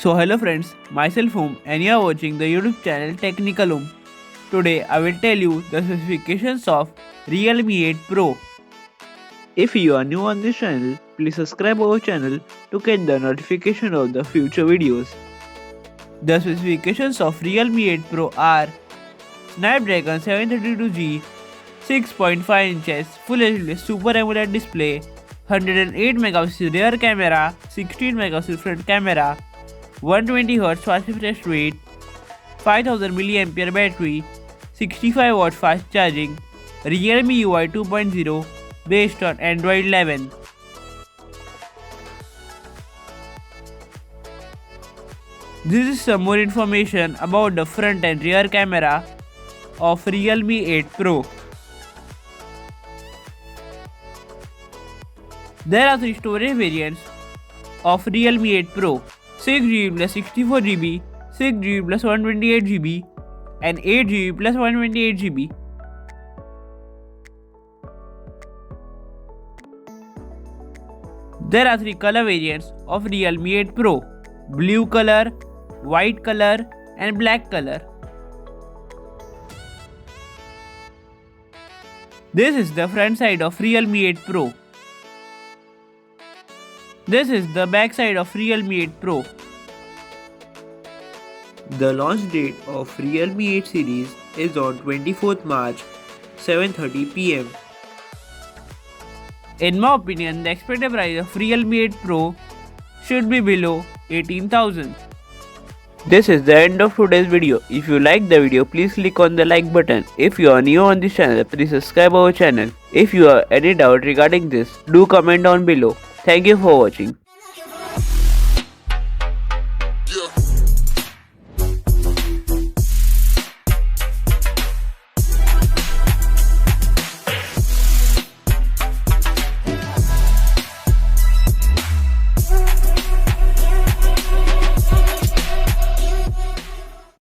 So hello friends, myself and you are watching the YouTube channel Technical. Today I will tell you the specifications of Realme 8 Pro. If you are new on this channel, please subscribe our channel to get the notification of the future videos. The specifications of Realme 8 Pro are Snapdragon 732G, 6.5 inches Full HD Super AMOLED display, 108 megapixel rear camera, 16 megapixel front camera, 120Hz fast refresh rate, 5000 mAh battery, 65 watt fast charging, Realme UI 2.0 based on Android 11. This is some more information about the front and rear camera of Realme 8 Pro. There are three storage variants of Realme 8 Pro: 6GB plus 64GB, 6GB plus 128GB, and 8GB plus 128GB. There are three color variants of Realme 8 Pro: blue color, white color, and black color. This is the front side of Realme 8 Pro. This is the back side of Realme 8 Pro. The launch date of Realme 8 series is on 24th March, 7:30 pm. In my opinion, the expected price of Realme 8 Pro should be below 18,000. This is the end of today's video. If you like the video, please click on the like button. If you are new on this channel, please subscribe our channel. If you have any doubt regarding this, do comment down below. Thank you for watching.